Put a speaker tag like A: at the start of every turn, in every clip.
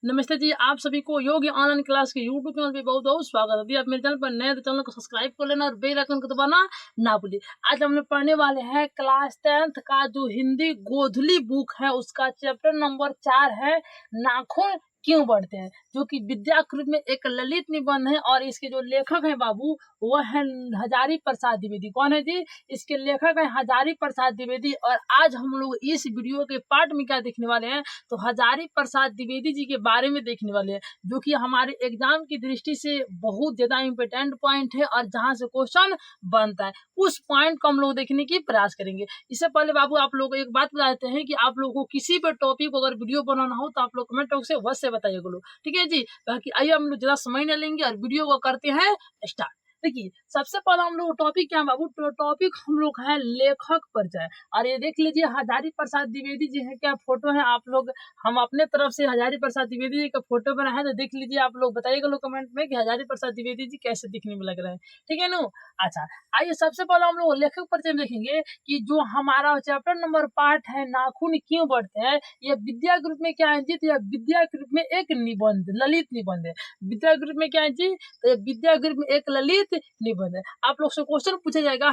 A: नमस्ते जी, आप सभी को योग ऑनलाइन क्लास के यूट्यूब चैनल पे बहुत बहुत स्वागत है। यदि आप मेरे चैनल पर नए तो चैनल को सब्सक्राइब कर लेना और बेल आइकन को दबाना ना भूलिए। आज हम लोग पढ़ने वाले हैं क्लास 10th का जो हिंदी गोधली बुक है उसका चैप्टर नंबर 4 है नाखून क्यों बढ़ते हैं, जो कि विद्याकृत में एक ललित निबंध है और इसके जो लेखक हैं बाबू वो है हजारी प्रसाद द्विवेदी। कौन है जी? इसके लेखक है हजारी प्रसाद द्विवेदी। और आज हम लोग इस वीडियो के पार्ट में क्या देखने वाले हैं, तो हजारी प्रसाद द्विवेदी जी के बारे में देखने वाले हैं, जो कि हमारे एग्जाम की दृष्टि से बहुत ज्यादा इंपोर्टेंट पॉइंट है और जहां से क्वेश्चन बनता है उस पॉइंट को हम लोग देखने की प्रयास करेंगे। इससे पहले बाबू आप लोग को एक बात बता देते हैं कि आप लोगों को किसी भी टॉपिक को अगर वीडियो बनाना हो तो आप लोग कमेंट बॉक्स से वैसे बताइए बोलो, ठीक है जी। बाकी आइए हम लोग ज्यादा समय न लेंगे और वीडियो को करते हैं स्टार्ट। देखिए सबसे पहला हम लोग टॉपिक क्या है बाबू, टॉपिक हम लोग है लेखक परिचय। और ये देख लीजिए हजारी प्रसाद द्विवेदी जी है, क्या फोटो है आप लोग, हम अपने तरफ से हजारी प्रसाद द्विवेदी जी का फोटो बनाया है, तो देख लीजिए आप लोग बताइएगा लोग कमेंट में कि हजारी प्रसाद द्विवेदी जी कैसे दिखने में लग रहे हैं, ठीक है नो। अच्छा आइए सबसे पहले हम लोग लेखक परिचय में देखेंगे कि जो हमारा चैप्टर नंबर पार्ट है नाखून क्यों बढ़ते हैं, यह विद्या ग्रुप में क्या है जी, तो यह विद्या ग्रुप में एक निबंध ललित निबंध है। विद्या ग्रुप में क्या है जी, तो विद्या ग्रुप में एक ललित निबंध है। आप लोग से क्वेश्चन पूछा जाएगा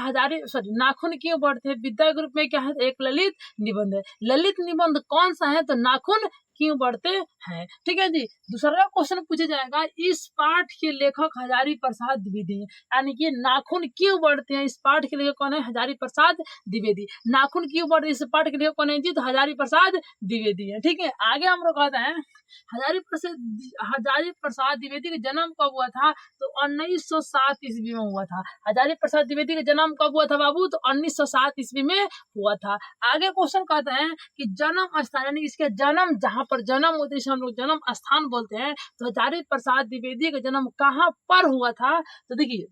A: नाखून क्यों बढ़ते हैं, विद्या ग्रुप में क्या है, एक ललित निबंध है। ललित निबंध कौन सा है, तो नाखून क्यों बढ़ते हैं, ठीक है जी। दूसरा क्वेश्चन पूछा जाएगा इस पाठ के लेखक हजारी प्रसाद द्विवेदी, यानी कि नाखून क्यों बढ़ते हैं, इस पाठ के लेखक कौन है, हजारी प्रसाद द्विवेदी। नाखून क्यों बढ़ते इस पाठ के लेखक कौन है जी, तो हजारी प्रसाद द्विवेदी है, ठीक है। आगे हम लोग कहते हैं हजारी प्रसाद द्विवेदी का जन्म कब हुआ था, तो 1907 ईस्वी में हुआ था। हजारी प्रसाद द्विवेदी का जन्म कब हुआ था बाबू, तो 1907 ईस्वी में हुआ था। आगे क्वेश्चन कहते हैं कि जन्म स्थान, यानी इसके जन्म जहां पर जन्म होते हैं हम लोग जन्म स्थान बोलते हैं, तो हजारी प्रसाद द्विवेदी का जन्म कहां पर हुआ था, तो देखिए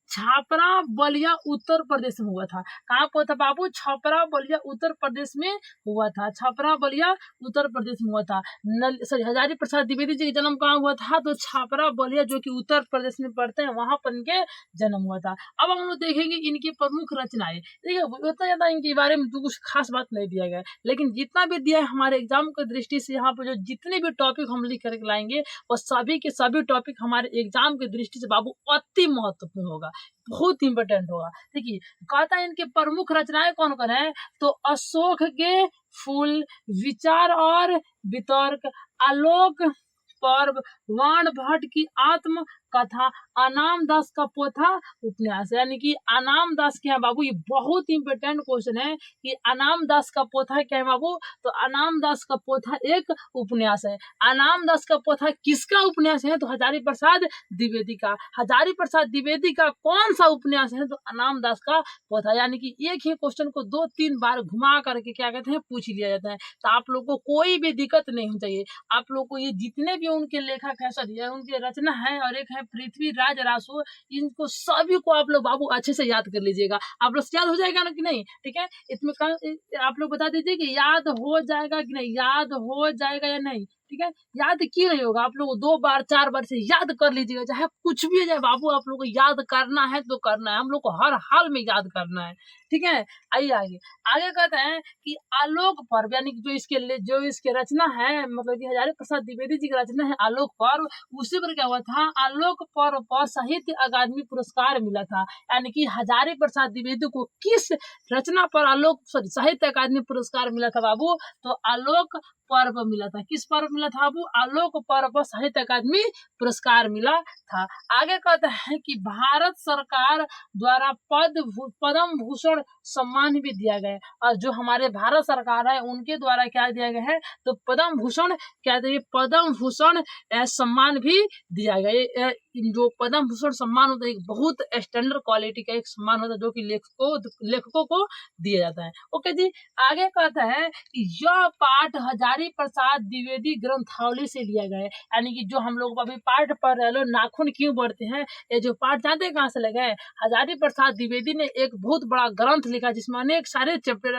A: छापरा बलिया उत्तर प्रदेश में हुआ था। कहाँ पर था बाबू, छपरा बलिया उत्तर प्रदेश में हुआ था। छपरा बलिया उत्तर प्रदेश में हुआ था। हजारी प्रसाद द्विवेदी जी का जन्म कहाँ हुआ था, तो छपरा बलिया जो कि उत्तर प्रदेश में पड़ते हैं वहां पर इनके जन्म हुआ था। अब हम लोग देखेंगे इनकी प्रमुख रचनाएं। देखिए उतना ज्यादा इनके बारे में तो कुछ खास बात नहीं दिया गया, लेकिन जितना भी दिया है हमारे एग्जाम की दृष्टि से यहाँ पर जो जितने भी टॉपिक हम लिख करके लाएंगे वो सभी के सभी टॉपिक हमारे एग्जाम की दृष्टि से बाबू अति महत्वपूर्ण होगा, बहुत इंपोर्टेंट होगा। देखिए कहता है इनके प्रमुख रचनाएं कौन कौन है, तो अशोक के फूल, विचार और वितर्क, आलोक पर्व, वाण भट्ट की आत्म कथा, अनाम दास का पोथा उपन्यास। यानी कि अनाम दास क्या है बाबू, ये बहुत इंपोर्टेंट क्वेश्चन है कि अनाम दास का पोथा क्या है बाबू, तो अनाम दास का पोथा एक उपन्यास है। अनाम दास का पोथा किसका उपन्यास है, तो हजारी प्रसाद द्विवेदी का। हजारी प्रसाद द्विवेदी का कौन सा उपन्यास है, तो अनाम दास का पोथा। यानी कि एक ही क्वेश्चन को 2-3 बार घुमा करके क्या कहते हैं पूछ लिया जाता है, तो आप लोग को कोई भी दिक्कत नहीं होनी चाहिए। आप लोग को ये जितने भी उनके लेखक है सॉरी उनके रचना है और एक है पृथ्वीराज रासो, इनको सभी को आप लोग बाबू अच्छे से याद कर लीजिएगा। आप लोग याद हो जाएगा ना कि नहीं, ठीक है। इसमें आप लोग बता दीजिए कि याद हो जाएगा कि नहीं, याद हो जाएगा या नहीं, ठीक है। याद क्यों नहीं होगा, आप लोग 2 बार 4 बार से याद कर लीजिएगा, चाहे कुछ भी हो जाए बाबू आप लोग को याद करना है तो करना है, हम लोग को हर हाल में याद करना है, ठीक है। आइए आगे आगे कहते हैं कि आलोक पर्व, यानी कि जो इसके रचना है, मतलब कि हजारी प्रसाद द्विवेदी जी की रचना है आलोक पर्व, उसी पर क्या हुआ था, आलोक पर्व पर साहित्य अकादमी पुरस्कार मिला था। यानी कि हजारी प्रसाद द्विवेदी को किस रचना पर साहित्य अकादमी पुरस्कार मिला था बाबू, तो आलोक पर्व मिला था। किस पर्व मिला था बाबू, आलोक पर्व पर साहित्य अकादमी पुरस्कार मिला था। आगे कहते हैं कि भारत सरकार द्वारा पद्म भूषण सम्मान भी दिया गया है, और जो हमारे भारत सरकार है उनके द्वारा क्या दिया गया है, तो पद्म भूषण क्या है, पद्म भूषण सम्मान भी दिया गया है। जो पद्म भूषण सम्मान होता है एक बहुत स्टैंडर्ड क्वालिटी का एक सम्मान होता है जो कि लेखकों को दिया जाता है। ओके जी। आगे कहता है कि यह पाठ हजारी प्रसाद द्विवेदी ग्रंथावली से लिया गया है। यानी कि जो हम लोग अभी पाठ पढ़ रहे हैं नाखून क्यों बढ़ते हैं, ये जो पाठ जानते हैं कहाँ से लगा है, हजारी प्रसाद द्विवेदी ने एक बहुत बड़ा ग्रंथ लिखा जिसमें अनेक सारे चैप्टर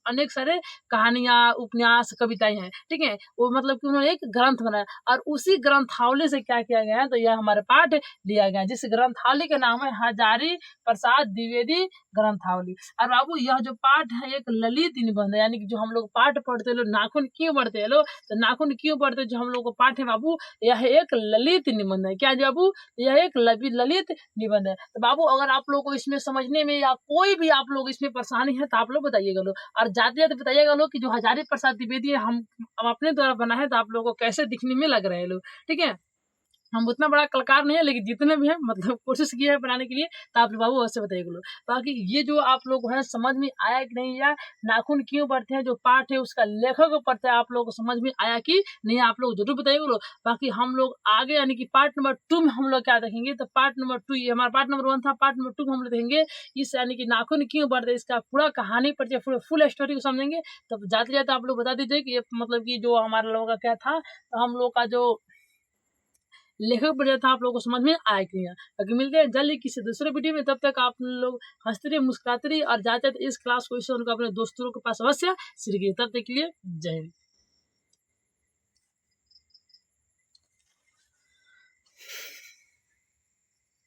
A: अनेक सारे कहानियां, उपन्यास, कविताएं हैं। ठीक है, वो मतलब कि उन्होंने एक ग्रंथ बनाया और उसी ग्रंथावली से क्या किया गया है, तो यह हमारे पाठ लिया गया है, जिस ग्रंथावली का नाम है हजारी प्रसाद द्विवेदी ग्रंथावली। और बाबू यह जो पाठ है एक ललित निबंध है, यानी कि जो हम लोग पाठ पढ़ते हैं, नाखून क्यों बढ़ते हैं लोग, तो नाखून क्यों बढ़ते हैं, जो हम लोग को पाठ है बाबू, यह एक ललित निबंध है। क्या है बाबू, यह एक ललित निबंध है। तो बाबू अगर आप लोग को इसमें समझने में या कोई भी आप लोग इसमें परेशानी है तो आप लोग बताइएगा लो, और जाते जाते बताइएगा लो कि जो हजारी प्रसाद द्विवेदी हम अपने द्वारा बना है तो आप लोगों को कैसे दिखने में लग रहे हैं लोग। ठीक है, हम उतना बड़ा कलाकार नहीं है, लेकिन जितने भी हैं मतलब कोशिश किए हैं बनाने के लिए, तो आप बाबू अवश्य बताइएगा लोग। बाकी ये जो आप लोग है समझ में आया कि नहीं, या नाखून क्यों बढ़ते हैं जो पाठ है उसका लेखक पढ़ते हैं, आप लोग को समझ में आया कि नहीं, आप लोग जरूर बताइएगा लोग। बाकी हम लोग आगे यानी कि पार्ट नंबर 2 में हम लोग क्या देखेंगे, तो पार्ट नंबर 2, ये हमारा पार्ट नंबर 1 था, पार्ट नंबर 2 में हम लोग देखेंगे इस यानी कि नाखून क्यों बढ़ते हैं, इसका पूरा कहानी पढ़ते फुल स्टोरी को समझेंगे। तब जाते जाते आप लोग बता दीजिए कि ये मतलब कि जो हमारे लोगों का क्या था, तो हम लोग का जो लेखक बढ़िया था आप लोगों को समझ में आया कि नहीं। बाकी मिलते हैं जल्दी किसी दूसरे वीडियो में, तब तक आप लोग हंसते रहिए, मुस्कुराते रहिए और जाते इस क्लास को इस अपने दोस्तों के पास अवश्य शेयर कीजिए। तब तक के लिए जय हिंद।